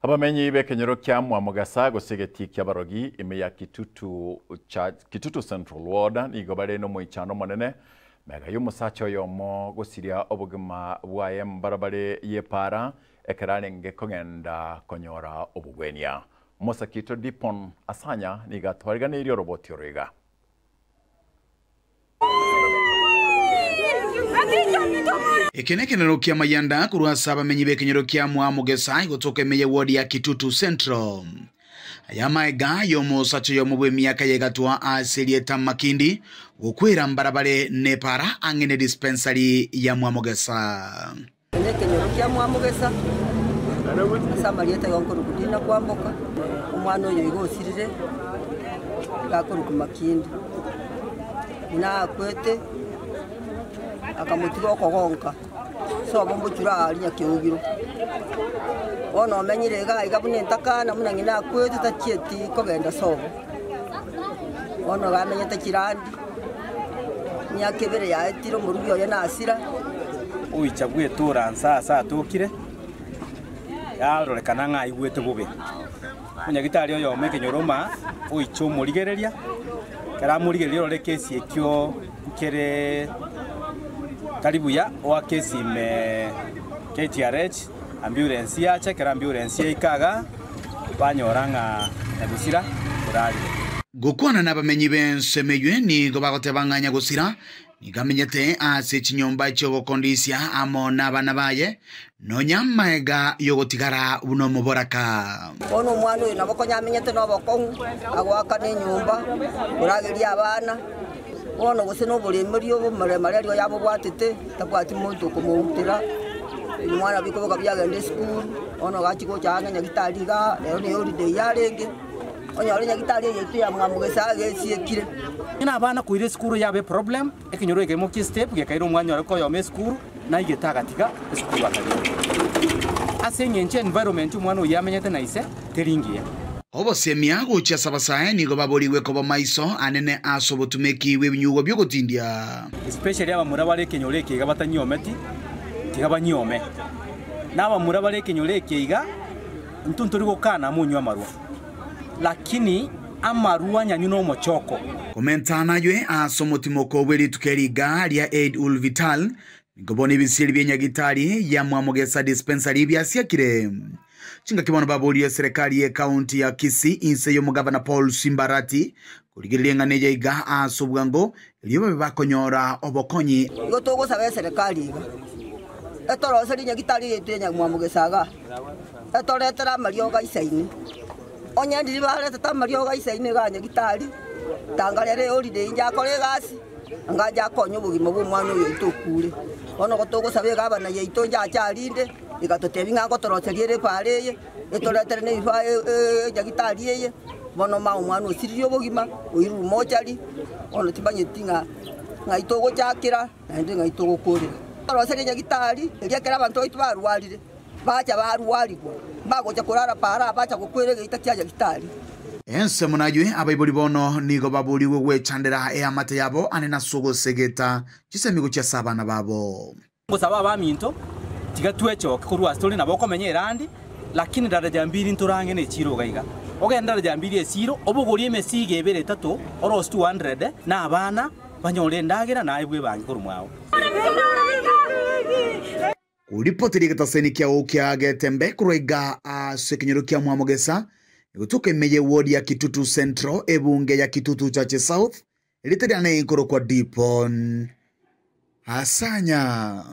Abamenyi bekenyero kya Mwamugasa gosegeti kyabarogi ime ya Kitutu Central Ward nigo bare no muichano monene mega y'umusacho yomo gosiria obugima bwaye mbarabare yepara ekarane kongenda konyora obugwenia Mosakito Dipon Asanya niga twarigana iri roboti orega Ekenekenero kia mayanda kurwasa abamenyi bekenyero kya Mwamugasa gotoka ime ya ward ya Kitutu Central. Ayamaega y'omusacho y'omubwe myaka yegatwa aselieta Makindi gukwira mbarabare nepara angene dispensary ya Mwamugasa. Ekenyero kya Mwamugasa asamalieta yonkuru kudina kwamboka umwana oyo igosirire gakuru ku Makindi ina kwete akamutigo kogonka so bombo curali nyakyogiro ono menyire ga igabune ntakana munangina kwete takieti kogenda so ono gamenyete kirandi nyakebere ya etiro mu rubyo yana asira uichabwe turansa sa tukire yarorekana nga igwete bube munyagitari oyo mekenyoroma uicho murigereria kara murigereria rore kesi ekyo kere karibu ya wa kesi me KTRH ambulance yache kera ambulance ikaga banyoranga negusira kurali gukwana n'abamenyi bensemeywe ni go bagotebanganya gusira nigamenyete ase chinyomba cyo gukondisia amo n'abana baye no nyamaega yogotigara buno muboraka ono mwana uyu naboko nyamenyete no bokongu agwaka ne nyumba urageria abana ono gose no bulemeri obo maremare ryo yabo bwatete takwati muntu kumutira mwana biko byagende school ono gachiko cyanga nyagitari ga rero ni holiday yarenge onyo ari nyagitari yetu ya Mwamugasa gesiekire ina abana kuire school yabe problem ekinyoro egemo ki step gekairo umwanya ariko yome school na igetagatiga school bakari asenyenche environment umwana uyamenyete naise teringiye obosemia gocha sabasae nigo baboriwe ko bamaiso anene asobotumeki webinyugo byogotindia especially aba murabare kenyore kiga batanyometi tigabanyome naba murabare kenyore kiga ntunturi gokana munyu amarwa lakini amarwa nyanyuno mochoko komentana ywe asomotimoko bweri tukeriga lya Aid Ul Vital ngobone bisiri byanyagitari ya Mwamugasa dispensary byasiakire chinga kibono babuli serikali ya kaunti ya Kisii inse yo mugavana Paul Simbarati kuligirilenga neje iga asobwango liyo bakonyora obokonyi gotogo sabe serikali iga etoro seri nyagitari yetu ya Mwamugasa ga etoretera marioga isaini onyandiri bare tata marioga isaini ga nyagitari tangalere holiday nja kore gasi ngaja konyo bugimo bw'umwana uyu itokure ono gotogo sabe ga bana yeito nja cyarinde igatotebi ngango toroteriere pareye etoretere ne ifa nyagitari yeye bono ma umwana usiriyo bugima uyiru mochari ono tibanyetinga ngaitogo cyakira nande ngaitogo kore toroseri nyagitari eliakera abantu oitu barwarire bacha barwarigwa bagocha kurara para bacha gukwerege itakia nyagitari ense munajwe abayiboli bono nigo baburiwe gwechandera amate yabo anena sogo segeta chisemigo cha sabana babo ngosaba baminto tigatwecho kurwa story nabo komenyera andi lakini daraja mbiri nturange ne chiro gaiga ogenda daraja mbiri esiro obuguri mesige ebere 3 oros 200 na abana banyore ndagera naibwe bangikuru mwawo uripoteri gataseni kya okya getembe kurega asekenyero kya Mwamugasa gutuke meye ward ya Kitutu Central ebunge ya Kitutu Chache South litadiane ikoro kwa Dipon Asanya